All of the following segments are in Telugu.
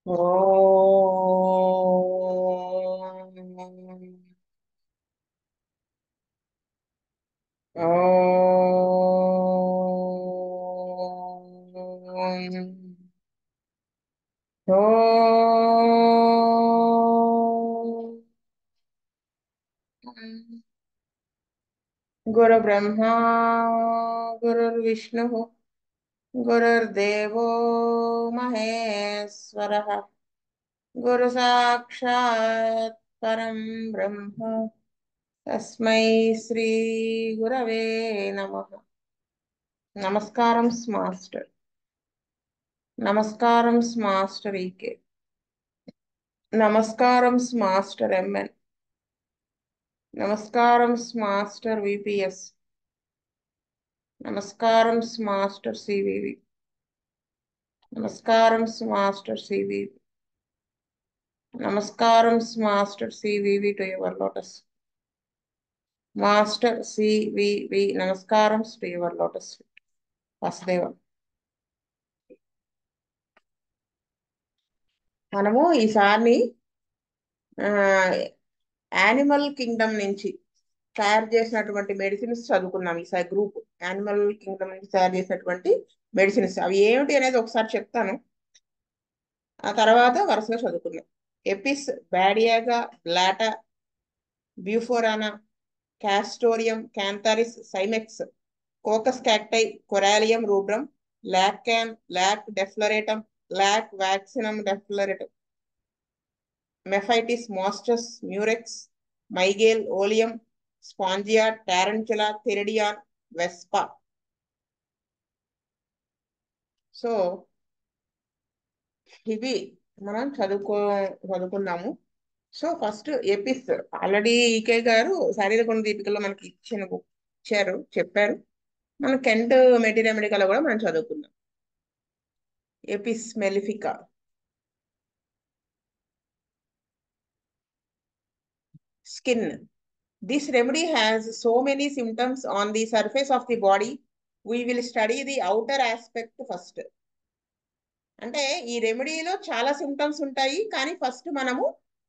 ఓం ఓం గురు బ్రహ్మా గురుర్విష్ణు గురుర్దేవో మహేశ్వరః గురు సాక్షాత్ పరం బ్రహ్మ తస్మై శ్రీ గురవే నమః. నమస్కారం మాస్టర్. నమస్కారం మాస్టర్ ఈకే. నమస్కారం మాస్టర్ ఎంఎన్. నమస్కారం మాస్టర్ విపిఎస్. నమస్కారం మాస్టర్ సివివి. నమస్కారం మాస్టర్ సివివి. నమస్కారం master CVV to your lotus. Master CVV నమస్కారం టు యువర్ లోటస్. వాసుదేవ. మనము ఈసారి యానిమల్ కింగ్డమ్ నుంచి తయారు చేసినటువంటి మెడిసిన్స్ చదువుకున్నాం. ఈసారి గ్రూప్ యానిమల్ కింగ్డమ్ నుంచి తయారు చేసినటువంటి మెడిసిన్స్ అవి ఏమిటి అనేది ఒకసారి చెప్తాను, ఆ తర్వాత వరుసగా చదువుకున్నాం. Apis, badiaga, blatta, bufo rana, castoreum, cantharis, cimex, coccus cacti, corallium rubrum, lac can, lac defloratum, lac vaccinum defloratum, mephitis, moschus, murex, mygale, oleum, spongia, tarentula, theridion, vespa. So ఇవి మనం చదువుకున్నాము. సో ఫస్ట్ ఎపిస్ ఆల్రెడీ ఈకే గారు శారీరక గుణ దీపికలో మనకి ఇచ్చారు, చెప్పారు. మన కెంట్ మెటీరియల్ మెడికల్ కూడా మనం చదువుకున్నాం. Apis mellifica. Skin. This remedy has so many symptoms on the surface of the body. We will study the outer aspect first. అంటే ఈ రెమెడీలో చాలా సిమ్టమ్స్ ఉంటాయి, కానీ ఫస్ట్ మనము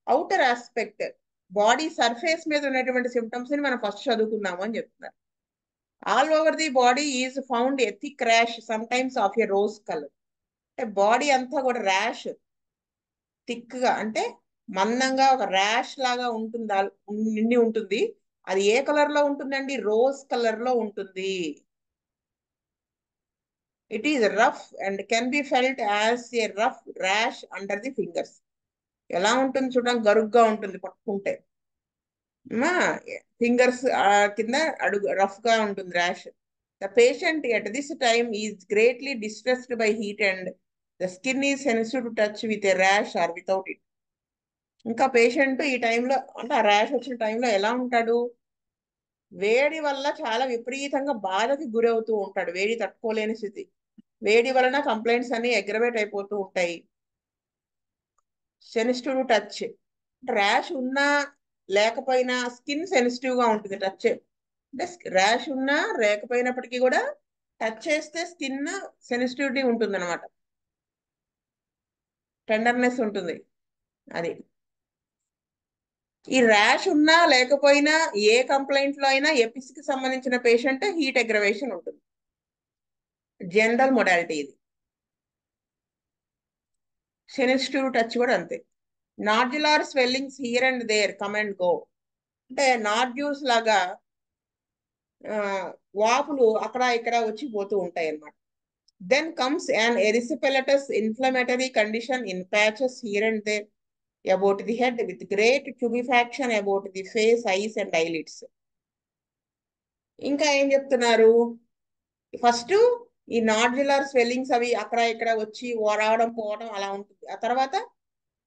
అవుటర్ ఆస్పెక్ట్, బాడీ సర్ఫేస్ మీద ఉన్నటువంటి సిమ్టమ్స్ ని మనం ఫస్ట్ చదువుకున్నాము అని చెప్తున్నారు. All over the body is found a thick rash some times of a rose colour. అంటే బాడీ అంతా కూడా ర్యాష్, థిక్ గా అంటే మందంగా ఒక ర్యాష్ లాగా ఉంటుంది, నిండి ఉంటుంది. అది ఏ కలర్ లో ఉంటుందండి? రోజ్ కలర్ లో ఉంటుంది. It is rough and can be felt as a rough rash under the fingers. ఎలా ఉంటుంది చూడడానికి? గరుగ్గా ఉంటుంది పట్టుకుంటే, ఫింగర్స్ కింద అడుగు రఫ్ గా ఉంటుంది rash. The patient at this time is greatly distressed by heat and the skin is sensitive to touch with a rash or without it. ఇంకా పేషెంట్ ఈ టైంలో, అంటే ఆ ర్యాష్ వచ్చిన టైంలో ఎలా ఉంటాడు? వేడి వల్ల చాలా విపరీతంగా బాధకి గురవుతూ ఉంటాడు, వేడి తట్టుకోలేని స్థితి. వేడి వలన కంప్లైంట్స్ అన్ని అగ్రవేట్ అయిపోతూ ఉంటాయి. Sensitive to touch. ర్యాష్ ఉన్నా లేకపోయినా స్కిన్ సెన్సిటివ్ గా ఉంటుంది టచ్. అంటే ర్యాష్ ఉన్నా లేకపోయినప్పటికీ కూడా టచ్ చేస్తే స్కిన్ సెన్సిటివిటీ ఉంటుంది అనమాట, టెండర్నెస్ ఉంటుంది. అది ఈ ర్యాష్ ఉన్నా లేకపోయినా ఏ కంప్లైంట్ లో అయినా ఎపిస్ కి సంబంధించిన పేషెంట్ హీట్ అగ్రవేషన్ ఉంటుంది. జనరల్ మొడాలిటీ ఇది. సెన్సిటివ్ టచ్ కూడా అంతే. Nodular swellings here and there come and go. అంటే నాడ్యూల్స్ లాగా వాపులు అక్కడ ఇక్కడ వచ్చి పోతూ ఉంటాయి అన్నమాట. Then comes an erysipelatous inflammatory condition in patches here and there about the head with great tumefaction about the face, eyes and eyelids. ఇంకా ఏం చెప్తున్నారు? ఫస్ట్ ఈ నాడ్యులర్ స్వెల్లింగ్స్ అవి అక్కడ ఇక్కడ వచ్చి రావడం పోవడం అలా ఉంటుంది. ఆ తర్వాత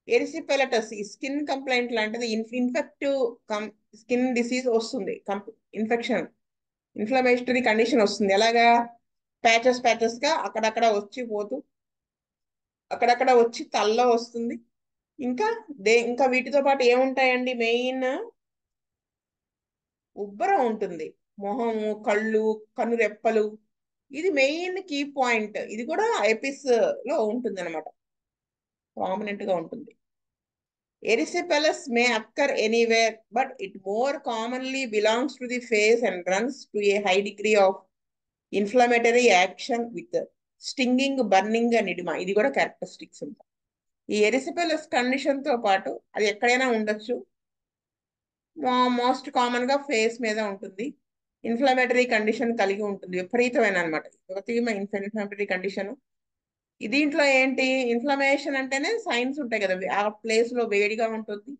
ఎరిసిపెలటస్, ఈ స్కిన్ కంప్లైంట్ లాంటిది, ఇన్ఫెక్టివ్ స్కిన్ డిసీజ్ వస్తుంది, ఇన్ఫెక్షన్, ఇన్ఫ్లమేటరీ కండిషన్ వస్తుంది. ఎలాగా? ప్యాచెస్ ప్యాచెస్ గా అక్కడక్కడ వచ్చి పోతూ, అక్కడక్కడ వచ్చి తలలో వస్తుంది. ఇంకా ఇంకా వీటితో పాటు ఏముంటాయండి? మెయిన్ ఉబ్బరం ఉంటుంది, మొహము, కళ్ళు, కన్ను రెప్పలు. ఇది మెయిన్ కీ పాయింట్. ఇది కూడా ఎపిస్ లో ఉంటుంది అనమాట. ప్రామినెంట్ గా ఉంటుంది. Erysipelas may occur anywhere, but it more commonly belongs to the face and runs to a high degree of inflammatory action with stinging, burning and edema. ఇది కూడా క్యారెక్టరిస్టిక్స్ ఉంటాయి. ఈ ఎరిసిపెలస్ కండిషన్ తో పాటు అది ఎక్కడైనా ఉండొచ్చు. మోస్ట్ కామన్ గా ఫేస్ మీద ఉంటుంది. ఇన్ఫ్లమేటరీ కండిషన్ కలిగి ఉంటుంది, విపరీతమైన అనమాట, ఇన్ఫ్లమేటరీ కండిషన్. దీంట్లో ఏంటి, ఇన్ఫ్లమేషన్ అంటేనే సైన్స్ ఉంటాయి కదా, ఆ ప్లేస్ లో వేడిగా ఉంటుంది,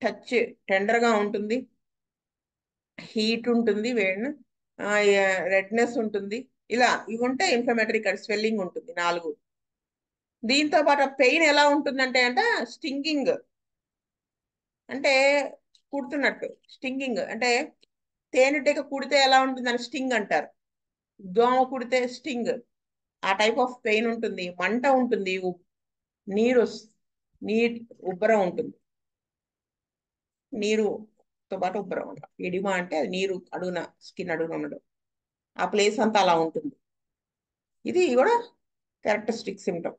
టచ్ టెండర్ గా ఉంటుంది, హీట్ ఉంటుంది, వేడి రెడ్నెస్ ఉంటుంది, ఇలా ఇవి ఉంటే ఇన్ఫ్లమేటరీ స్వెల్లింగ్ ఉంటుంది 4. దీంతో పాటు పెయిన్ ఎలా ఉంటుందంటే స్టింగింగ్ అంటే కుడుతున్నట్టు, స్టింగింగ్ అంటే తేనెటీగ కుడితే ఎలా ఉంటుందని స్టింగ్ అంటారు, దోమ కుడితే స్టింగ్, ఆ టైప్ ఆఫ్ పెయిన్ ఉంటుంది, మంట ఉంటుంది, నీరు నీట్ ఉబ్బరం ఉంటుంది, నీరుతో పాటు ఉబ్బరం అనమాట. ఎడిమా అంటే అది నీరు అడుగున, స్కిన్ అడుగున ఉండడం, ఆ ప్లేస్ అంతా అలా ఉంటుంది. ఇది కూడా characteristic symptom.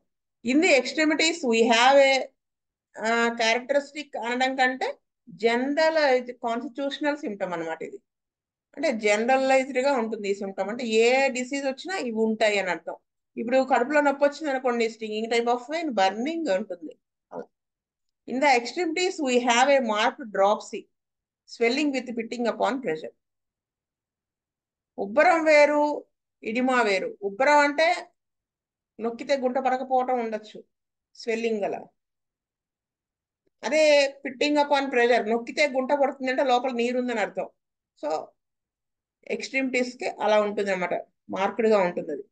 In the extremities we have A characteristic అనడం కంటే జనరల్ కాన్స్టిట్యూషనల్ సిమ్టమ్ అనమాట ఇది. అంటే జనరలైజ్డ్ గా ఉంటుంది ఈ సిమ్టమ్. అంటే ఏ డిసీజ్ వచ్చినా ఇవి ఉంటాయి అని అర్థం. ఇప్పుడు కడుపులో నొప్పి వచ్చింది అనుకోండి, stinging type of pain, burning ఉంటుంది. In the extremities we have a marked dropsy, swelling with pitting upon pressure. ఉబ్బరం వేరు, ఇడిమా వేరు. ఉబ్బరం అంటే నొక్కితే గుంట పడకపోవటం ఉండొచ్చు, స్వెల్లింగ్ గల. అదే పిట్టింగ్ అపాన్ ప్రెషర్, నొక్కితే గుంట పడుతుంది అంటే లోపల నీరు ఉందని అర్థం. సో ఎక్స్ట్రీమిటీస్ కి అలా ఉంటుంది అనమాట, మార్క్డ్ గా ఉంటుంది అది.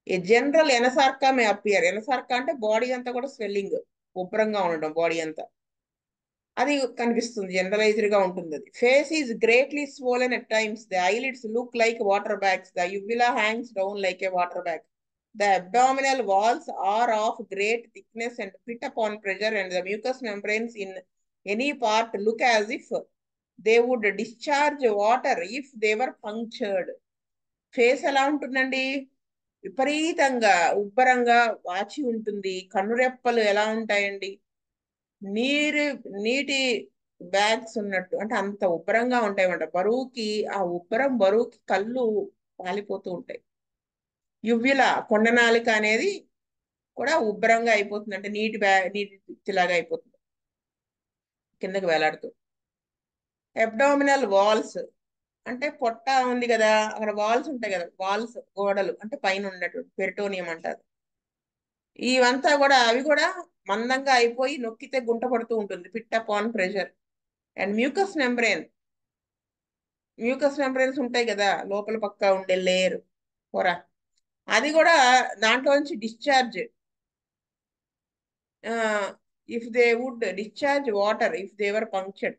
ఏ జనరల్ ఎనసార్కా మే అపియర్. ఎనసార్కా అంటే బాడీ అంతా కూడా స్వెల్లింగ్, ఉబ్బరంగా ఉండడం బాడీ అంతా, అది కనిపిస్తుంది, జనరలైజ్డ్ గా ఉంటుంది అది. Face is greatly swollen at times, the eyelids look like water bags, the uvula hangs down like a water bag, the abdominal walls are of great thickness and fit upon pressure, and the mucous membranes in any part look as if they would discharge water if they were punctured. Face ఎలా ఉంటుందండి, విపరీతంగా ఉబ్బరంగా వాచి ఉంటుంది. కన్నురెప్పలు ఎలా ఉంటాయండి, నీటి బ్యాగ్స్ ఉన్నట్టు, అంటే అంత ఉబ్బరంగా ఉంటాయన్నమాట. బరువుకి కళ్ళు పాలిపోతూ ఉంటాయి. యువ్యుల కొండనాలిక అనేది కూడా ఉబ్బరంగా అయిపోతుంది, అంటే నీటిలాగా అయిపోతుంది, కిందకి వేలాడుతూ. అబ్డామినల్ వాల్స్ అంటే పొట్ట ఉంది కదా, అక్కడ వాల్స్ ఉంటాయి కదా, వాల్స్ గోడలు అంటే పైన ఉన్నటువంటి పెరిటోనియం అంటారు. ఇవంతా కూడా అవి కూడా మందంగా అయిపోయి నొక్కితే గుంట పడుతూ ఉంటుంది, pit upon pressure. And mucous membranes ఉంటాయి కదా, లోపల పక్క ఉండే లేయర్ పొర, అది కూడా దాంట్లో నుంచి discharge, if they would discharge water if they're punctured.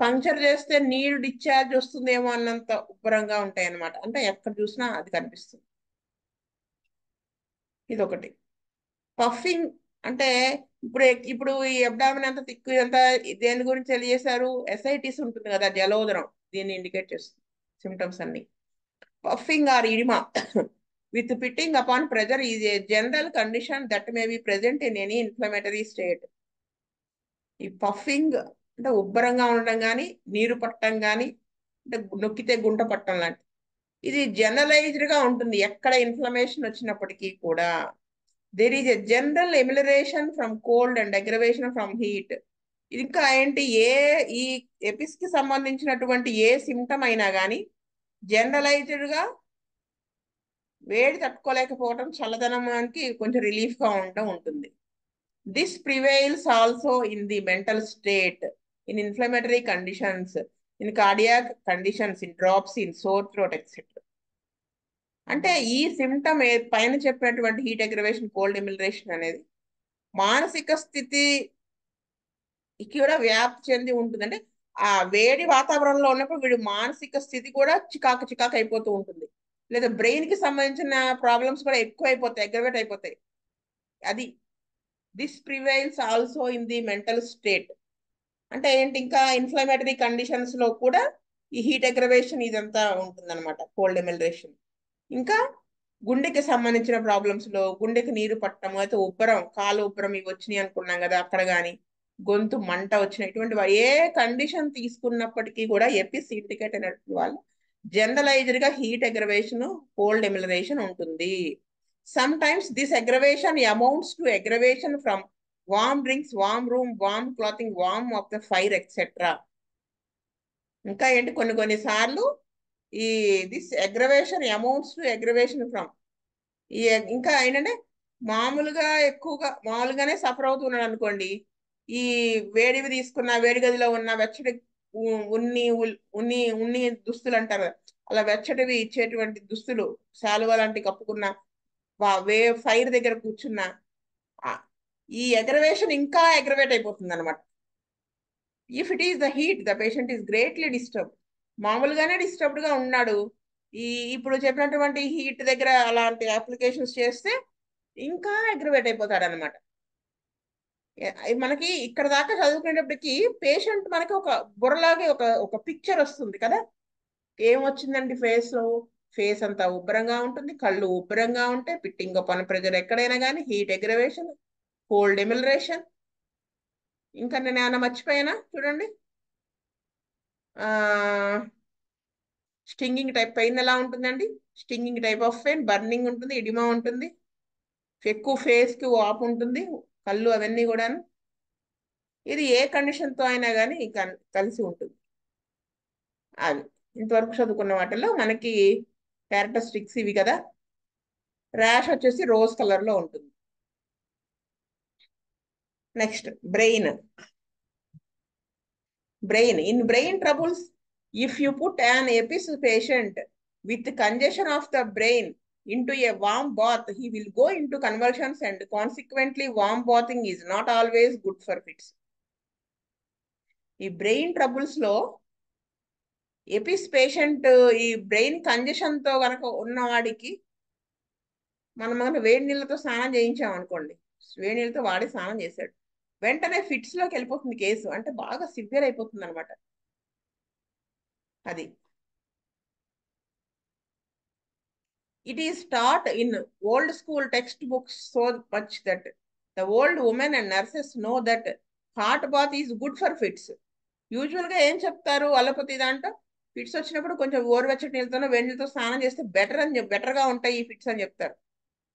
Puncture చేస్తే నీరు డిశ్చార్జ్ వస్తుందేమో అన్నంత ఉబ్బరంగా ఉంటాయి అన్నమాట. అంటే ఎక్కడ చూసినా అది కనిపిస్తుంది. ఇదొకటి. పఫింగ్ అంటే ఇప్పుడు ఈ అబ్డామిన్ అంతా తిక్కు ఇదంతా దేని గురించి తెలియజేశారు, ఎస్ఐటిస్ ఉంటుంది కదా, జలోదరం, దీన్ని ఇండికేట్ చేస్తుంది సిమ్టమ్స్ అన్ని. Puffing or oedema with pitting upon pressure is a general condition that may be present in any inflammatory state. ఈ పఫింగ్ అంటే ఉబ్బరంగా ఉండడం కానీ, నీరు పట్టడం కానీ, అంటే నొక్కితే గుంట పట్టడం లాంటి, ఇది జనరలైజ్డ్ గా ఉంటుంది ఎక్కడ ఇన్ఫ్లమేషన్ వచ్చినప్పటికీ కూడా. There is a general amelioration from cold and aggravation from heat. ఇంకా ఏంటి, ఈ ఎపిస్ కి సంబంధించినటువంటి ఏ సిమ్టమ్ అయినా కానీ జనరలైజ్డ్ గా వేడి తట్టుకోలేకపోవడం, చల్లదనానికి కొంచెం రిలీఫ్ గా ఉండటం ఉంటుంది. This prevails also in the mental state, in inflammatory conditions, in cardiac conditions, in drops, in sore throat etcetera. అంటే ఈ సిమ్టమ్ పైన చెప్పినటువంటి హీట్ అగ్రవేషన్, కోల్డ్ ఎమిలరేషన్ అనేది మానసిక స్థితి కూడా వ్యాప్తి చెంది ఉంటుంది. అంటే ఆ వేడి వాతావరణంలో ఉన్నప్పుడు వీడి మానసిక స్థితి కూడా చికాకు అయిపోతూ ఉంటుంది, లేదా బ్రెయిన్ కి సంబంధించిన ప్రాబ్లమ్స్ కూడా ఎక్కువ అయిపోతాయి, అగ్రవేట్ అయిపోతాయి. అది this prevails also in the mental state. అంటే ఏంటి, ఇంకా ఇన్ఫ్లమేటరీ కండిషన్స్ లో కూడా ఈ హీట్ అగ్రవేషన్ ఇదంతా ఉంటుంది అనమాట, కోల్డ్ ఎమిలరేషన్. ఇంకా గుండెకి సంబంధించిన ప్రాబ్లమ్స్ లో గుండెకి నీరు పట్టడం అయితే ఉబ్బరం కాలు ఉబ్బరం ఇవి వచ్చినాయి అనుకున్నాం కదా అక్కడ కానీ గొంతు మంట వచ్చిన ఇటువంటి ఏ కండిషన్ తీసుకున్నప్పటికీ కూడా ఎపిస్ ఇండికేట్ అయినటువంటి వాళ్ళు జనరలైజ్డ్ గా హీట్ అగ్రవేషన్ కోల్డ్ ఎమిలరేషన్ ఉంటుంది. Sometimes this aggravation amounts to aggravation from warm drinks warm room warm clothing warm of the fire etcetera. ఇంకా ఏంటి కొన్ని సార్లు ఈ this aggravation amounts to aggravation from ఈ ఇంకా ఏంటంటే మామూలుగానే సఫర్ అవుతున్నాడు అనుకోండి, ఈ వేడివి తీసుకున్న వేడి గదిలో ఉన్న వెచ్చటి ఉన్ని ఉన్ని ఉన్ని దుస్తులు అంటారు కదా, అలా వెచ్చటివి ఇచ్చేటువంటి దుస్తులు శాలువా లాంటి కప్పుకున్న ఫైర్ దగ్గర కూర్చున్న ఆ, ఈ అగ్రవేషన్ ఇంకా అగ్రవేట్ అయిపోతుంది అనమాట. If it is the heat the patient is greatly disturb, మామూలుగానే డిస్టర్బ్డ్ గా ఉన్నాడు, ఈ ఇప్పుడు చెప్పినటువంటి హీట్ దగ్గర అలాంటి అప్లికేషన్స్ చేస్తే ఇంకా అగ్రవేట్ అయిపోతాడు అనమాట. మనకి ఇక్కడ దాకా చదువుకునేటప్పటికి పేషెంట్ మనకి ఒక బుర్రలాగే ఒక ఒక పిక్చర్ వస్తుంది కదా, ఏమొచ్చిందండి ఫేస్ లో, ఫేస్ అంతా ఉబ్బరంగా ఉంటుంది, కళ్ళు ఉబ్బరంగా ఉంటాయి, పిట్టింగ్ పని ప్రెజర్ ఎక్కడైనా కానీ హీట్ అగ్రవేషన్ కోల్డ్ ఎమిలరేషన్. ఇంకా నేను ఏమైనా మర్చిపోయానా చూడండి. ఆ స్టింగింగ్ టైప్ పెయిన్ ఎలా ఉంటుందండి, stinging type of pain, burning ఉంటుంది, ఇడిమా ఉంటుంది, ఎక్కువ ఫేస్ కి వాపు ఉంటుంది, కళ్ళు అవన్నీ కూడాను. ఇది ఏ కండిషన్ తో అయినా కానీ కలిసి ఉంటుంది. అది ఇంతవరకు చదువుకున్న వాటిల్లో మనకి క్యారెక్టరిస్టిక్స్ ఇవి కదా. ర్యాష్ వచ్చేసి రోజ్ కలర్ లో ఉంటుంది. Next brain. In brain troubles, if you put an EPIS patient with congestion of the brain into a warm bath, he will go into convulsions, and consequently warm bathing is not always good for fits. ఈ బ్రెయిన్ ట్రబుల్స్ లో ఎపిస్ పేషెంట్ ఈ బ్రెయిన్ కంజెషన్ తో కనుక ఉన్నవాడికి మనం వేడి నీళ్ళతో స్నానం చేయించాం అనుకోండి, వేడి నీళ్ళతో వాడి స్నానం చేశాడు, వెంటనే ఫిట్స్ లోకి వెళ్ళిపోతుంది కేసు, అంటే బాగా సివియర్ అయిపోతుంది అనమాట. అది it is taught in old school textbooks so much that the old women and nurses know that hot bath is good for fits. Usual గా ఏం చెప్తారు అలోపతి దాంట్లో, ఫిట్స్ వచ్చినప్పుడు కొంచెం గోరువెచ్చటి నీళ్ళతోనో వేడి నీళ్ళతో స్నానం చేస్తే బెటర్ గా ఉంటాయి ఈ ఫిట్స్ అని చెప్తారు.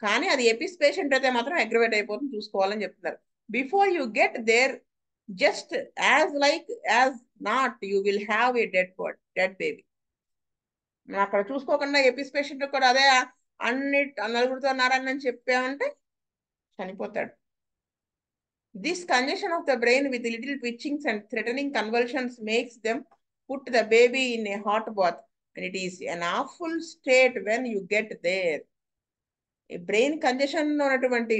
కానీ అది ఎపిస్ పేషెంట్ అయితే మాత్రం అగ్రవేట్ అయిపోతుంది, చూసుకోవాలని చెప్తున్నారు. Before you get there just as not you will have a dead baby. అక్కడ చూసుకోకుండా ఎపిస్ పేషెంట్ కూడా అదే నలుగురితో నారాయణ చెప్పామంటే చనిపోతాడు. This congestion of the brain with little twitchings and threatening convulsions makes them put the baby in a hot bath and it is an awful state when you get there. ఈ బ్రెయిన్ కంజెషన్ ఉన్నటువంటి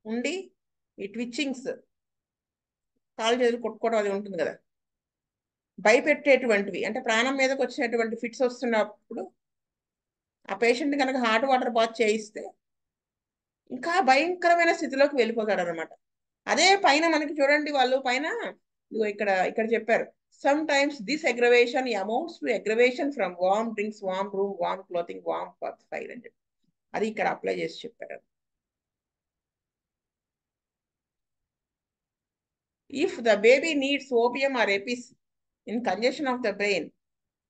ఉండి ఈ ట్విచ్చింగ్స్ కాలు చేతులు కొట్టుకోవడం అది ఉంటుంది కదా, భయపెట్టేటువంటివి, అంటే ప్రాణం మీదకి వచ్చినటువంటి ఫిట్స్ వస్తున్నప్పుడు ఆ పేషెంట్ కనుక హాట్ వాటర్ బాత్ చేయిస్తే ఇంకా భయంకరమైన స్థితిలోకి వెళ్ళిపోతాడు అనమాట. అదే పైన మనకి చూడండి వాళ్ళు పైన ఇక్కడ చెప్పారు, sometimes this aggravation amounts to aggravation from warm drinks warm room warm clothing warm fire అని చెప్పి అది ఇక్కడ అప్లై చేసి చెప్పారు. If the baby needs opium or Apis in congestion of the brain,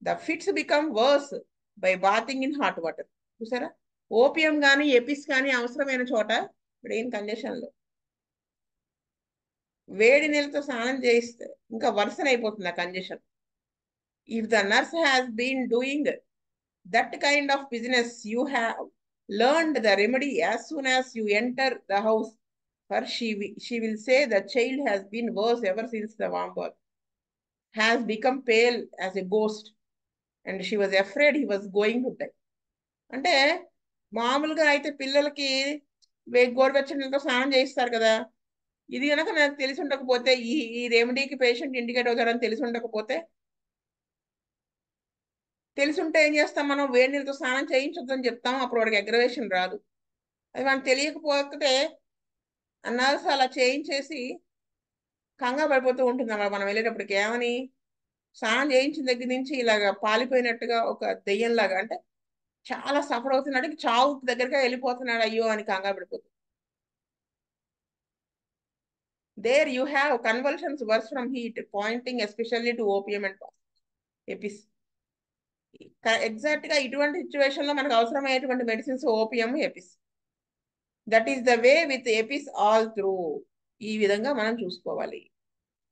the fits become worse by bathing in hot water. చూసారా, ఓపియం కానీ ఎపిస్ కానీ అవసరమైన చోట బ్రెయిన్ కంజెషన్ లో వేడి నీళ్ళతో స్నానం చేయిస్తే ఇంకా వర్సన్ అయిపోతుంది ఆ congestion. If the nurse has been doing that kind of business, you have learned the remedy as soon as you enter the house, for she will say the child has been worse ever since the warm bath, has become pale as a ghost, and she was afraid he was going to die. అంటే మామూలుగా అయితే పిల్లలకి గోరువెచ్చని నీళ్ళతో స్నానం చేయిస్తారు కదా, ఇది కనుక నాకు తెలిసి ఉండకపోతే ఈ రెమెడీకి పేషెంట్ ఇండికేట్ అవుతారని తెలిసి ఉండకపోతే, తెలుసుంటే ఏం చేస్తాం మనం, వేడి నీళ్ళతో స్నానం చేయించొద్దని చెప్తాం, అప్పుడు వాడికి అగ్రవేషన్ రాదు. అది మనం తెలియకపోతే నర్స్ అలా చేయించేసి కంగారు పడిపోతూ ఉంటుంది అన్నమాట. మనం వెళ్ళేటప్పటికి ఏమని స్నానం చేయించిన దగ్గర నుంచి ఇలాగ పాలిపోయినట్టుగా ఒక దెయ్యంలాగా, అంటే చాలా సఫర్ అవుతున్నాడు, చావు దగ్గరగా వెళ్ళిపోతున్నాడు అయ్యో అని కంగారు పడిపోతుంది. There you have convulsions worse from heat pointing especially to opium and apis. Exact గా ఇటువంటి సిచ్యువేషన్ లో మనకు అవసరమయ్యేటువంటి medicines opium, apis. That is the way with apis all through. ఈ విధంగా మనం చూసుకోవాలి.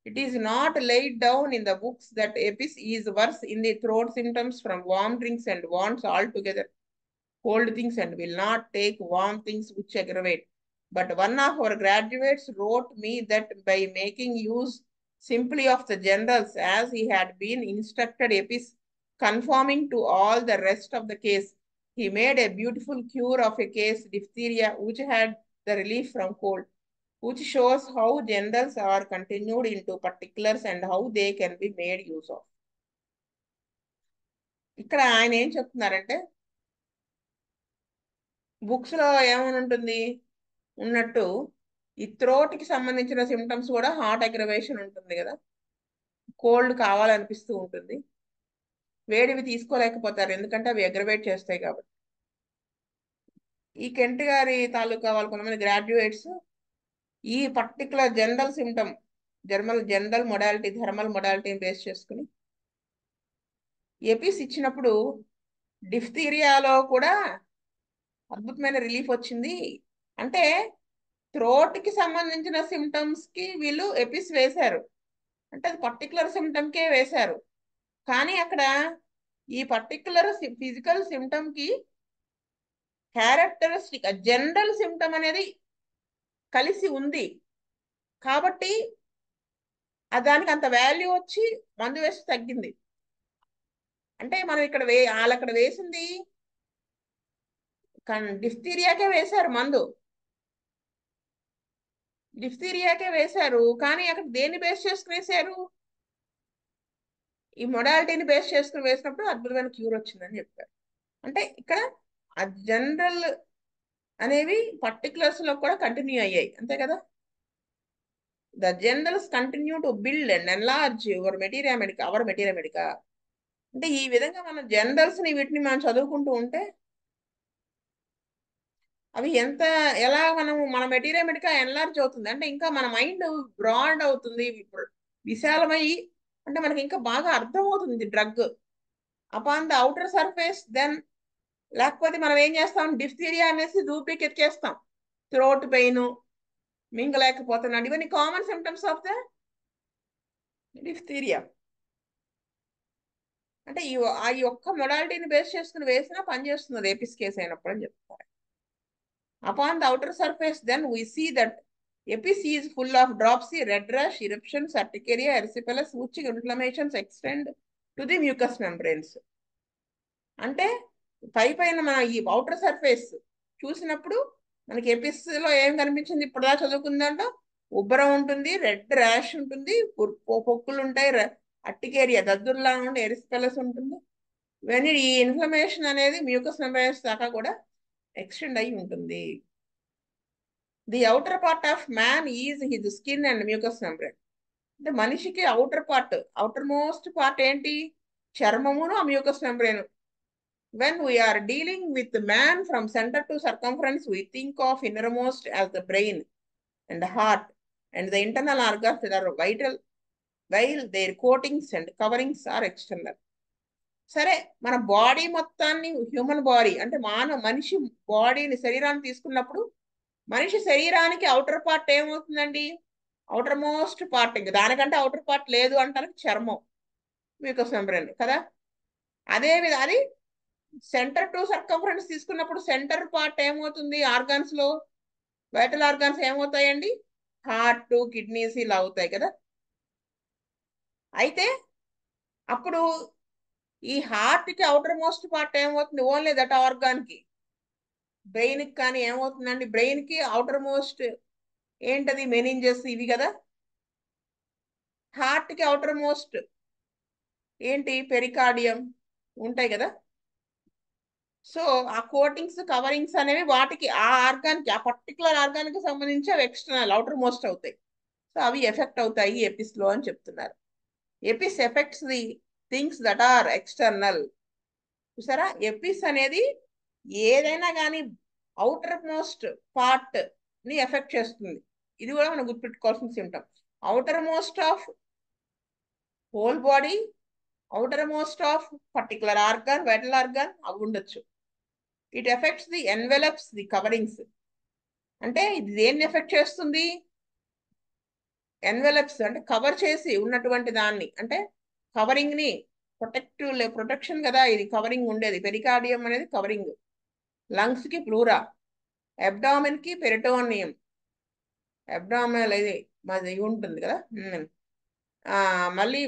It is not laid down in the books that Apis is worse in the throat symptoms from warm drinks and wants altogether cold things and will not take warm things which aggravate. But one of our graduates wrote me that by making use simply of the generals as he had been instructed Apis, conforming to all the rest of the case, he made a beautiful cure of a case diphtheria which had the relief from cold, which shows how generals are continued into particulars and how they can be made use of. ఇక్కడ ఆయన ఏం చెప్తున్నారంటే, బుక్స్ లో ఏమని ఉంటుంది ఉన్నట్టు ఈ థ్రోట్ కి సంబంధించిన సిమ్టమ్స్ కూడా హార్ట్ అగ్రవేషన్ ఉంటుంది కదా, కోల్డ్ కావాలనిపిస్తూ ఉంటుంది, వేడివి తీసుకోలేకపోతారు ఎందుకంటే అవి అగ్రవేట్ చేస్తాయి కాబట్టి. ఈ కెంట్ గారి తాలూకా వాళ్ళు కొంతమంది గ్రాడ్యుయేట్స్ ఈ particular general symptom, general modality, thermal మొడాలిటీని బేస్ చేసుకుని ఎపిస్ ఇచ్చినప్పుడు డిఫ్తీరియాలో కూడా అద్భుతమైన రిలీఫ్ వచ్చింది. అంటే థ్రోట్ కి సంబంధించిన సిమ్టమ్స్ కి వీళ్ళు ఎపిస్ వేశారు, అంటే అది పర్టికులర్ సిమ్టమ్ కే వేశారు. కానీ అక్కడ ఈ పర్టికులర్ ఫిజికల్ సిమ్టమ్ కి క్యారెక్టరిస్టిక్ జనరల్ సిమ్టమ్ అనేది కలిసి ఉంది కాబట్టి దానికి అంత వాల్యూ వచ్చి మందు వేసి తగ్గింది. అంటే మనం ఇక్కడ వాళ్ళు అక్కడ వేసింది డిఫ్తీరియాకే వేశారు మందు, డిఫ్తీరియాకే వేశారు, కానీ అక్కడ దేన్ని బేస్ చేసుకుని వేశారు, ఈ మొడాలిటీని బేస్ చేసుకుని వేసినప్పుడు అద్భుతమైన క్యూర్ వచ్చిందని చెప్పారు. అంటే ఇక్కడ ఆ జనరల్ అనేవి పర్టికులర్స్ లో కూడా కంటిన్యూ అయ్యాయి, అంతే కదా. The generals continue to build and enlarge our materia medica. అంటే ఈ విధంగా మన జనరల్స్ ని వీటిని మనం చదువుకుంటూ ఉంటే అవి ఎలా మన మెటీరియల్ మెడికా ఎన్లార్జ్ అవుతుంది, అంటే ఇంకా మన మైండ్ బ్రాడ్ అవుతుంది, విశాలమై, అంటే మనకి ఇంకా బాగా అర్థమవుతుంది drug upon the outer surface. Then లేకపోతే మనం ఏం చేస్తాం, డిఫ్తీరియా అనేసి దూపికి ఎత్తుకేస్తాం, థ్రోట్ పెయిన్, మింగలేకపోతున్నాడు, ఇవన్నీ common symptoms of the diphtheria. అంటే ఈ ఒక్క మొడాలిటీని బేస్ చేసుకుని వేసినా పనిచేస్తుంది ఎపిస్ కేస్ అయినప్పుడు అని చెప్తారు. Upon the outer surface, then we see that epic is full of dropsy, red rash, eruptions, urticaria, erysipelas, which inflammations extend to the mucous membranes. అంటే పైన మన ఈ అవుటర్ సర్ఫేస్ చూసినప్పుడు మనకి ఎపిస్ లో ఏం కనిపించింది, ఇప్పుడుదా చదువుకుందంట, ఉబ్బరం ఉంటుంది, రెడ్ ర్యాష్ ఉంటుంది, పొక్కులు ఉంటాయి, అర్టికేరియా దద్దుర్లా ఉండి, ఎరిసిపెలస్ ఉంటుంది, ఇవన్నీ ఈ ఇన్ఫ్లమేషన్ అనేది మ్యూకస్ మెంబ్రేన్స్ దాకా కూడా ఎక్స్టెండ్ అయి ఉంటుంది. The outer part of man is his skin and mucous membrane. అంటే మనిషికి అవుటర్ మోస్ట్ పార్ట్ ఏంటి, చర్మమును ఆ mucous membrane. When we're dealing with man from centre to circumference we think of innermost as the brain and heart and the internal organs that are vital while their coatings and coverings are external. సరే, మన బాడీ మొత్తాన్ని, హ్యూమన్ బాడీ అంటే మనిషి బాడీని, శరీరాన్ని తీసుకున్నప్పుడు మనిషి శరీరానికి అవుటర్ పార్ట్ ఏమవుతుందండి, అవుటర్ మోస్ట్ పార్ట్, ఇంకా దానికంటే అవుటర్ పార్ట్ లేదు అంటానికి చర్మం, మ్యూకస్ మెంబ్రేన్ కదా. అదే అది సెంటర్ టు సర్కంఫరెన్స్ తీసుకున్నప్పుడు సెంటర్ పార్ట్ ఏమవుతుంది, ఆర్గాన్స్ లో వైటల్ ఆర్గాన్స్ ఏమవుతాయండి, హార్ట్, కిడ్నీస్ ఇలా అవుతాయి కదా. అయితే అప్పుడు ఈ హార్ట్ కి అవుటర్ మోస్ట్ పార్ట్ ఏమవుతుంది, ఓన్లీ దట్ ఆర్గాన్ కి. బ్రెయిన్ కి కానీ ఏమవుతుందండి, బ్రెయిన్ కి అవుటర్ మోస్ట్ ఏంటది, మెనింజెస్ ఇవి కదా. హార్ట్ కి అవుటర్ మోస్ట్ ఏంటి, పెరికార్డియం ఉంటాయి కదా. సో ఆ కోటింగ్స్, కవరింగ్స్ అనేవి వాటికి, ఆ ఆర్గాన్ కి, ఆ పర్టికులర్ ఆర్గాన్ కి సంబంధించి అవి ఎక్స్టర్నల్, అవుటర్ మోస్ట్ అవుతాయి. సో అవి ఎఫెక్ట్ అవుతాయి ఎపిస్ లో అని చెప్తున్నారు. Apis affects the things that are external చూసారా, ఎపిస్ అనేది ఏదైనా కానీ అవుటర్ మోస్ట్ పార్ట్ ని ఎఫెక్ట్ చేస్తుంది. ఇది కూడా మనం గుర్తుపెట్టుకోవాల్సిన symptom. outer most of whole body, outer most of particular organ, vital organ అవి ఉండొచ్చు. It affects the envelopes, the coverings. అంటే ఇది దేన్ని ఎఫెక్ట్ చేస్తుంది? ఎన్వెలప్స్ అంటే కవర్ చేసి ఉన్నటువంటి దాన్ని, అంటే కవరింగ్ ని ప్రొటెక్షన్ కదా ఇది కవరింగ్ ఉండేది. పెరికార్డియం అనేది కవరింగ్. లంగ్స్ కి ప్లూరా, అబ్డామిన్ కి పెరిటోనియం, అబ్డామినల్ ఇది మాది ఉంటుంది కదా. మళ్ళీ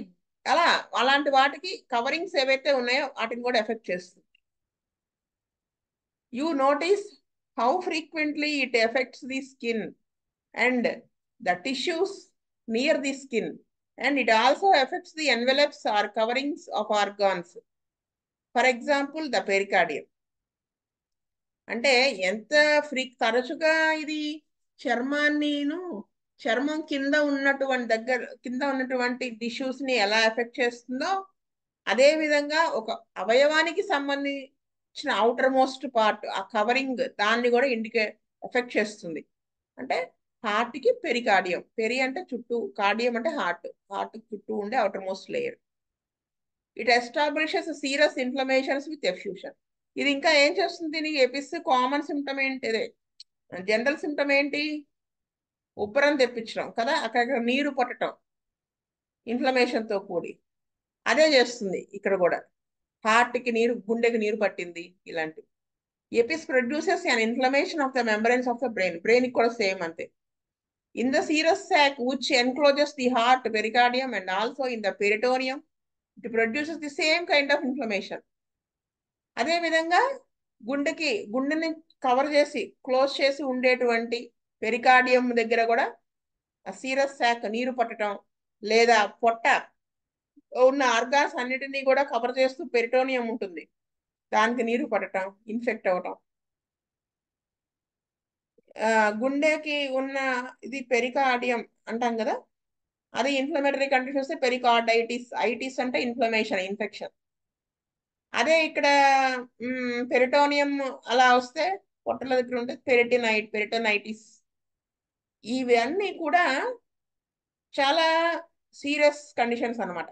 అలా అలాంటి వాటికి కవరింగ్స్ ఏవైతే ఉన్నాయో వాటిని కూడా ఎఫెక్ట్ చేస్తుంది. You notice how frequently it affects the skin and the tissues near the skin, and it also affects the envelopes or coverings of organs. For example the pericardium. అంటే ఎంత తరచుగా ఇది చర్మం కింద ఉన్నటువంటి టిష్యూస్ ని ఎలా ఎఫెక్ట్ చేస్తుందో, అదే విధంగా ఒక అవయవానికి సంబంధించిన అవుటర్ మోస్ట్ పార్ట్, ఆ కవరింగ్ దాన్ని కూడా ఎఫెక్ట్ చేస్తుంది. అంటే హార్ట్ కి పెరికార్డియం, పెరి అంటే చుట్టూ, కార్డియం అంటే హార్ట్ చుట్టూ ఉండే outer most layer. It establishes serious inflammations with effusion. ఇది ఇంకా ఏం చేస్తుంది? దీనికి ఎపిస్ కామన్ సిమ్టమ్ ఏంటి, జనరల్ సిమ్టమ్ ఏంటి? ఉబ్బరం తెప్పించడం కదా, అక్కడ నీరు పట్టడం ఇన్ఫ్లమేషన్ తో కూడి. అదే చేస్తుంది ఇక్కడ కూడా. హార్ట్ కి నీరు, గుండెకి నీరు పట్టింది, ఇలాంటివి. Apis produces an inflammation of the membranes of the brain. Brain కి కూడా సేమ్ అంతే. In the serous sac which encloses the heart, pericardium and also in the peritoneum, it produces the same kind of inflammation. అదే విధంగా గుండెని కవర్ చేసి క్లోజ్ చేసి ఉండేటువంటి పెరికార్డియం దగ్గర కూడా సీరస్ సాక్, నీరు పట్టడం, లేదా పొట్ట ఉన్న ఆర్గాన్స్ అన్నిటినీ కూడా కవర్ చేస్తూ పెరిటోనియం ఉంటుంది, దానికి నీరు పట్టడం, ఇన్ఫెక్ట్ అవటం. గుండెకి ఉన్న ఇది పెరికార్డియం అంటాం కదా, అది ఇన్ఫ్లమేటరీ కండిషన్ వస్తే పెరికార్డైటిస్. ఐటిస్ అంటే ఇన్ఫ్లమేషన్, ఇన్ఫెక్షన్. అదే ఇక్కడ పెరిటోనియం అలా వస్తే పొట్టల దగ్గర ఉంటే పెరిటోనైటిస్. ఇవన్నీ కూడా చాలా సీరియస్ కండిషన్స్ అన్నమాట.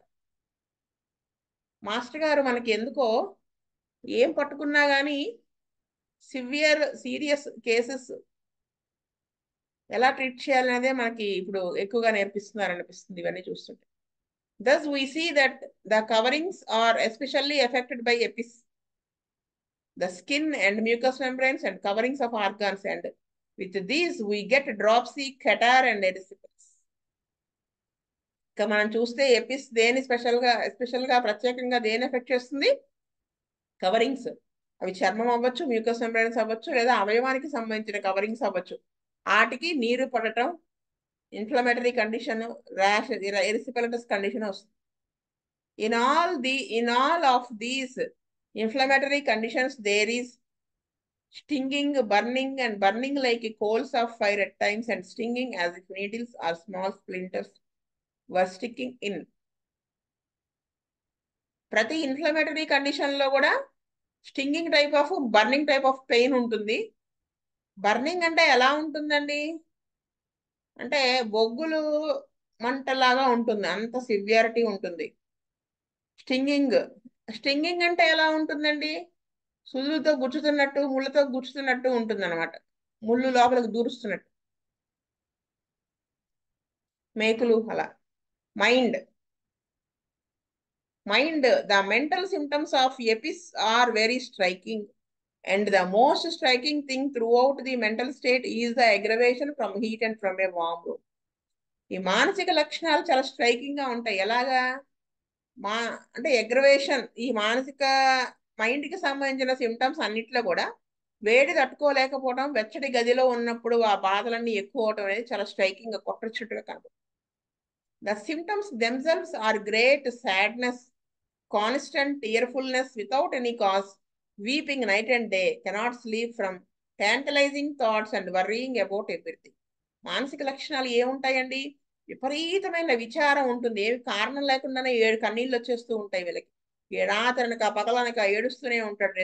మాస్టర్ గారు మనకి ఎందుకో ఏం పట్టుకున్నా కానీ సీరియస్ కేసెస్ ఎలా ట్రీట్ చేయాలనేదే మనకి ఇప్పుడు ఎక్కువగా నేర్పిస్తున్నారు అనిపిస్తుంది ఇవన్నీ చూస్తుంటే. Thus we see that the coverings are especially affected by EPIS, the skin and mucous membranes and coverings of organs, and with these we get dropsy, catarrh and erysipelas. ఇక మనం చూస్తే ఎపిస్ దేని ఎస్పెషల్గా ప్రత్యేకంగా దేని ఎఫెక్ట్ చేస్తుంది? కవరింగ్స్. అవి చర్మం అవ్వచ్చు, మ్యూకస్ మెంబ్రేన్స్ అవ్వచ్చు, లేదా అవయవానికి సంబంధించిన కవరింగ్స్ అవ్వచ్చు. వాటికి నీరు పడటం, ఇన్ఫ్లమేటరీ కండిషన్, ర్యాష్, ఎరిసిపెలటస్ కండిషన్ వస్తుంది. In all of these inflammatory conditions, there is stinging, burning like coals of fire at times, and stinging as if needles or small splinters were sticking in. ప్రతి ఇన్ఫ్లమేటరీ కండిషన్ లో కూడా stinging type of, burning type of pain ఉంటుంది. బర్నింగ్ అంటే ఎలా ఉంటుందండి? అంటే బొగ్గులు మంటలాగా ఉంటుంది, అంత సివియారిటీ ఉంటుంది. స్టింగింగ్ అంటే ఎలా ఉంటుందండి? సుదులతో గుచ్చుతున్నట్టు, ముళ్ళతో గుచ్చుతున్నట్టు ఉంటుంది అనమాట. ముళ్ళు లోపలికి దూరుస్తున్నట్టు, మేకులు అలా. The mental symptoms of EPIS are very striking, and the most striking thing throughout the mental state is the aggravation from heat and from a warm room. ఈ మానసిక లక్షణాలు చాలా స్ట్రైకింగ్ గా ఉంటాయి. ఎలాగా? అంటే అగ్రవేషన్, ఈ మానసిక మైండ్ కి సంబంధించిన సిమ్టమ్స్ అన్నిట్లో కూడా వేడి తట్టుకోలేకపోవడం, వెచ్చటి గదిలో ఉన్నప్పుడు ఆ బాధలన్నీ ఎక్కువ అవడం అనేది చాలా స్ట్రైకింగ్ గా కొట్టొచ్చినట్టుగా కనబడుతుంది. The symptoms themselves are great sadness, constant tearfulness without any cause, weeping night and day, cannot sleep from tantalizing thoughts and worrying about everything. మానసిక లక్షణాలు ఏముంటాయండి? విపరీతమైన విచారం ఉంటుంది, ఏమి కారణం లేకుండానే 7 కన్నీళ్ళు వచ్చేస్తూ ఉంటాయి వీళ్ళకి. రాత్రనక పగలనక ఏడుస్తూనే ఉంటాడు.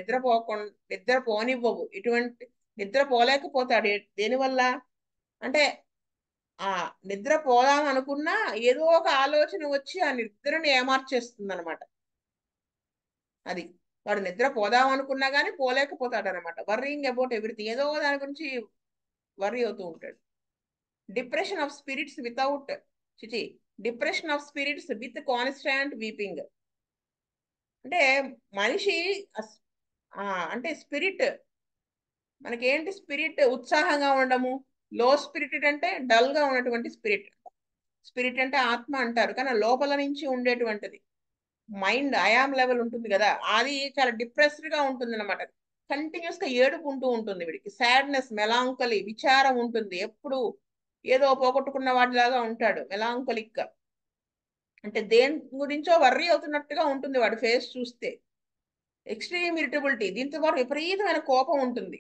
నిద్ర పోనివ్వవు. ఇటువంటి నిద్ర పోలేకపోతాడు. దేనివల్ల అంటే ఆ నిద్ర పోదాం అనుకున్నా ఏదో ఒక ఆలోచన వచ్చి ఆ నిద్రని ఏమార్చేస్తుంది అనమాట. అది వాడు నిద్ర పోదాం అనుకున్నా కానీ పోలేకపోతాడు అనమాట. వర్రింగ్ అబౌట్ ఎవ్రీథింగ్, ఏదో దాని గురించి వర్రీ అవుతూ ఉంటాడు. డిప్రెషన్ ఆఫ్ స్పిరిట్స్ వితౌట్ చిచి depression of spirits with constant weeping. అంటే మనిషి అంటే స్పిరిట్, మనకేంటి స్పిరిట్? ఉత్సాహంగా ఉండము. లో స్పిరిటెడ్ అంటే డల్ గా ఉన్నటువంటి స్పిరిట్. స్పిరిట్ అంటే ఆత్మ అంటారు, కానీ లోపల నుంచి ఉండేటువంటిది మైండ్ అయామ్ లెవెల్ ఉంటుంది కదా, అది చాలా డిప్రెస్డ్ గా ఉంటుంది అనమాట. కంటిన్యూస్ గా ఏడుపు ఉంటూ ఉంటుంది వీడికి. సాడ్నెస్, మెలాంకలి, విచారం ఉంటుంది. ఎప్పుడు ఏదో పోగొట్టుకున్న వాడిలాగా ఉంటాడు, మెలాంకలిక్ గా. అంటే దేని గురించో వర్రీ అవుతున్నట్టుగా ఉంటుంది వాడి ఫేస్ చూస్తే. ఎక్స్ట్రీమ్ ఇరిటబిలిటీ, దీంతో పాటు విపరీతమైన కోపం ఉంటుంది.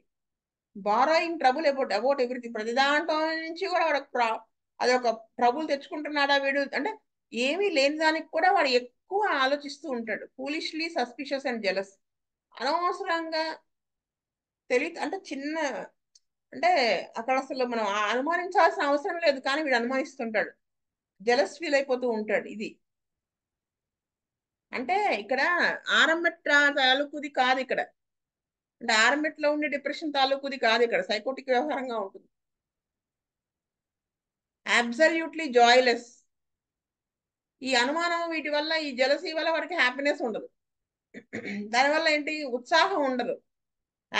బారోయింగ్ ట్రబుల్ అబౌట్ ఎవ్రీథింగ్, ప్రతి దాంట్లో నుంచి కూడా వాడు అది ఒక ట్రబుల్ తెచ్చుకుంటున్నాడా వీడు అంటే ఏమీ లేని దానికి కూడా వాడు ఎక్కువ ఆలోచిస్తూ ఉంటాడు. ఫూలిష్లీ సస్పిషియస్ అండ్ జెలస్, అనవసరంగా అంటే చిన్న అంటే అక్కడ అసలు మనం అనుమానించాల్సిన అవసరం లేదు, కానీ వీడు అనుమానిస్తుంటాడు. జెలస్ ఫీల్ అయిపోతూ ఉంటాడు. ఇది అంటే ఇక్కడ ఆరంభ తాలూకుది కాదు ఇక్కడ. అంటే ఆరంభట్లో ఉండే డిప్రెషన్ తాలూకుది కాదు, ఇక్కడ సైకోటిక్ వ్యవహారంగా ఉంటుంది. అబ్సల్యూట్లీ జాయ్లెస్. ఈ అనుమానం వీటి వల్ల, ఈ జలసీ వల్ల వాడికి హ్యాపీనెస్ ఉండదు. దానివల్ల ఏంటి? ఉత్సాహం ఉండదు.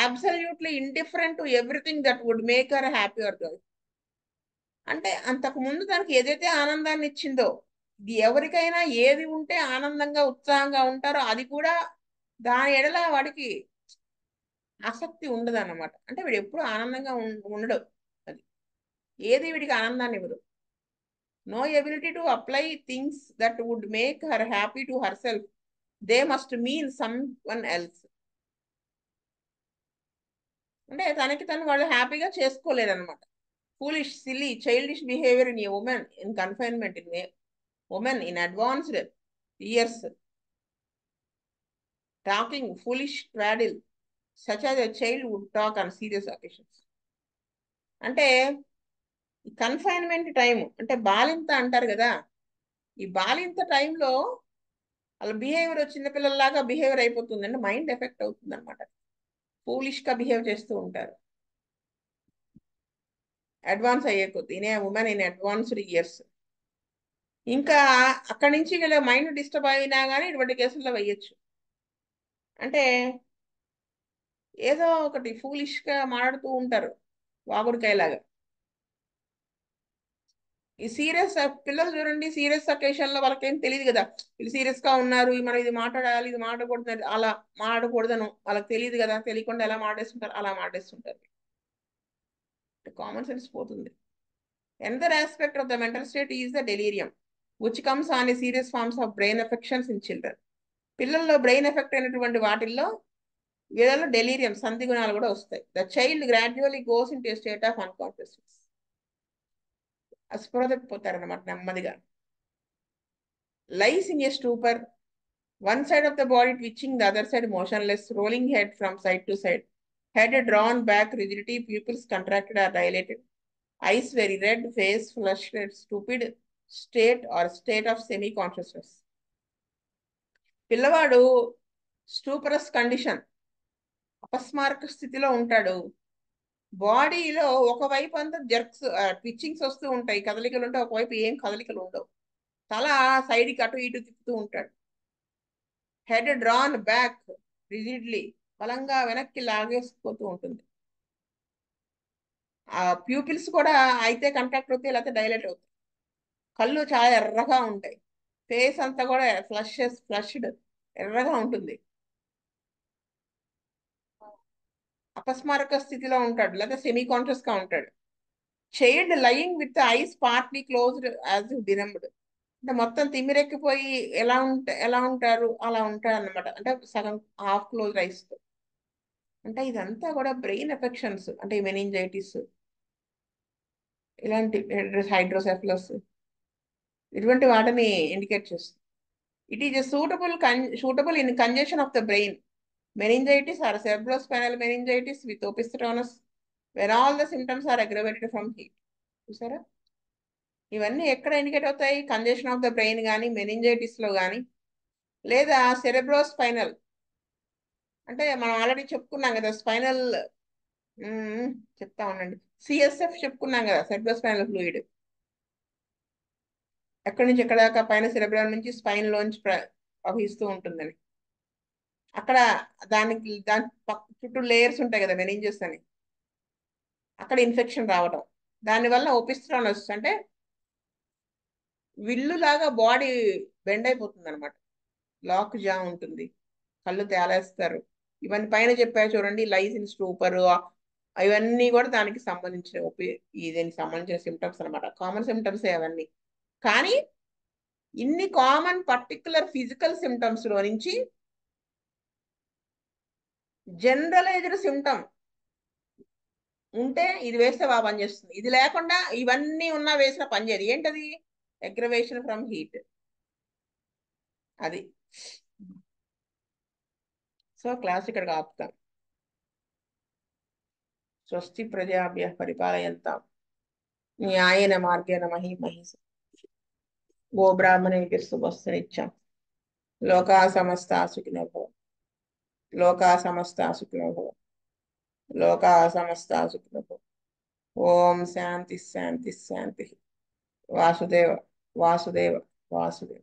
Absolutely indifferent to everything that would make her happy or joy. అంటే అంతకు ముందు తనకి ఏదైతే ఆనందాన్ని ఇచ్చిందో, ఇది ఎవరికైనా ఏది ఉంటే ఆనందంగా ఉత్సాహంగా ఉంటారో అది కూడా దాని ఎడల వాడికి ఆసక్తి ఉండదు అన్నమాట. అంటే వీడు ఎప్పుడు ఆనందంగా ఉండడు. అది ఏది వీడికి ఆనందాన్ని ఇవ్వదు. No ability to apply things that would make her happy to herself, they must mean someone else. అంటే తనకి తను వాళ్ళు హ్యాపీగా చేసుకోలేరనమాట. Foolish, silly, childish behaviour in a woman in confinement, in a woman in advanced years, talking foolish twaddle such as a child would talk on serious occasions. అంటే ఈ కన్ఫైన్మెంట్ టైం అంటే బాలింత అంటారు కదా, ఈ బాలింత టైంలో వాళ్ళ బిహేవియర్ చిన్నపిల్లల్లాగా బిహేవియర్ అయిపోతుంది. అంటే మైండ్ ఎఫెక్ట్ అవుతుంది అనమాట. ఫూలిష్ గా బిహేవ్ చేస్తూ ఉంటారు అడ్వాన్స్ అయ్యే కొద్ది. In a woman in advanced years. ఇంకా అక్కడి నుంచి వీళ్ళ మైండ్ డిస్టర్బ్ అయినా కానీ ఇటువంటి కేసుల్లో వేయచ్చు. అంటే ఏదో ఒకటి ఫూలిష్ గా మాట్లాడుతూ ఉంటారు, వాగుడికాయలాగా. ఈ సీరియస్ పిల్లలు చూడండి, సీరియస్ అకేషన్ లో వాళ్ళకేం తెలియదు కదా, వీళ్ళు సీరియస్ గా ఉన్నారు, మనం ఇది మాట్లాడాలి, ఇది మాట్లాడకూడదు, అలా మాట్లాడకూడదను వాళ్ళకి తెలియదు కదా. తెలియకుండా ఎలా మాట్లాడేస్తుంటారు, అలా మాట్లాడేస్తుంటారు. కామన్ సెన్స్ పోతుంది. Another aspect of the mental state is the delirium, which comes on a serious forms of brain affections in children. పిల్లల్లో బ్రెయిన్ ఎఫెక్ట్ అయినటువంటి వాటిల్లో వీళ్ళలో డెలీరియం, సంధి గుణాలు కూడా వస్తాయి. The child gradually goes in to state of unconsciousness. అస్పృహ తప్పిపోతారనమాట నెమ్మదిగా. Lies in a stupor, one side of the body twitching, the other side motionless, rolling head from side to side, head drawn back, rigidity, pupils contracted or dilated, eyes very red, face flushed, stupid state or state of semi-consciousness. పిల్లవాడు స్టూపరస్ కండిషన్, అపస్మారక స్థితిలో ఉంటాడు. బాడీలో ఒకవైపు అంతా జర్క్స్, ట్విచ్చింగ్స్ వస్తూ ఉంటాయి, కదలికలు ఉంటాయి. ఒకవైపు ఏం కదలికలు ఉండవు. తల సైడ్కి అటు ఇటు తిప్పుతూ ఉంటాడు. హెడ్ డ్రాన్ బ్యాక్ రిజిడ్లీ, బలంగా వెనక్కి లాగేసిపోతూ ఉంటుంది. ఆ ప్యూపిల్స్ కూడా అయితే కంట్రాక్ట్ అవుతాయి, లేకపోతే డైలేట్ అవుతాయి. కళ్ళు చాలా ఎర్రగా ఉంటాయి. ఫేస్ అంతా కూడా ఫ్లష్డ్ ఎర్రగా ఉంటుంది. అపస్మారక స్థితిలో ఉంటాడు, లేదా సెమీ కాన్షియస్ గా ఉంటాడు. Child lying with eyes partly closed as డినమ్డ్, అంటే మొత్తం తిమ్మిరెక్కిపోయి ఎలా ఉంటారు అలా ఉంటారు అనమాట. అంటే సగం హాఫ్ క్లోజ్ ఐస్ తో. అంటే ఇదంతా కూడా బ్రెయిన్ ఎఫెక్షన్స్, అంటే మెనింజైటిస్, ఇలాంటి హైడ్రోసెఫలస్, ఇటువంటి వాటిని ఇండికేట్ చేస్తుంది. It is a suitable in congestion of the brain. Meningitis or cerebrospinal meningitis with opistronus when all the symptoms are aggravated from heat. చూసారా, ఇవన్నీ ఎక్కడ ఇండికేట్ అవుతాయి? కంజెషన్ ఆఫ్ ద బ్రెయిన్ కానీ, మెనింజైటిస్ లో కానీ, లేదా సెరెబ్రోస్పైనల్ అంటే మనం ఆల్రెడీ చెప్పుకున్నాం కదా స్పైనల్, చెప్తా ఉండండి, సిఎస్ఎఫ్ చెప్పుకున్నాం కదా, సెరెబ్రోస్పైనల్ ఫ్లూయిడ్ ఎక్కడి నుంచి ఎక్కడ దాకా పైన సెరెబ్రల్ నుంచి స్పైన్ లోంచి ప్రవహిస్తూ ఉంటుందని. అక్కడ దాని చుట్టూ లేయర్స్ ఉంటాయి కదా మెనింజెస్ అని, అక్కడ ఇన్ఫెక్షన్ రావడం, దానివల్ల ఓపిస్ట్రానస్ అంటే విల్లులాగా బాడీ బెండ్ అయిపోతుంది అనమాట, లాక్ జా ఉంటుంది, కళ్ళు తేలేస్తారు. ఇవన్నీ పైన చెప్పారు చూడండి, లైసిన్ స్టూపర్, ఇవన్నీ కూడా దానికి సంబంధించిన దీనికి సంబంధించిన సిమ్టమ్స్ అనమాట, కామన్ సిమ్టమ్స్ అవన్నీ. కానీ ఇన్ని కామన్ పర్టికులర్ ఫిజికల్ సిమ్టమ్స్ లో నుంచి జనరలైజ్డ్ సిమ్టమ్ ఉంటే ఇది వేస్తే బాగా పనిచేస్తుంది, ఇది లేకుండా ఇవన్నీ ఉన్నా వేసిన పనిచేయదు. ఏంటది? Aggravation from heat. అది. సో క్లాస్ ఇక్కడ ఆపుతాం. స్వస్తి ప్రజాభ్య పరిపాలయంతాం న్యాయేన మార్గేణ మహీమహీష గో బ్రాహ్మణేభ్యः శుభమస్తు. లోకా సమస్తా సుఖినో భవంతు. లోకా సమస్తా సుఖినో భవంతు. లోకా సమస్తా సుఖినో భవంతు. ఓం శాంతి శాంతి శాంతి. వాసుదేవ వాసుదేవ వాసుదేవ.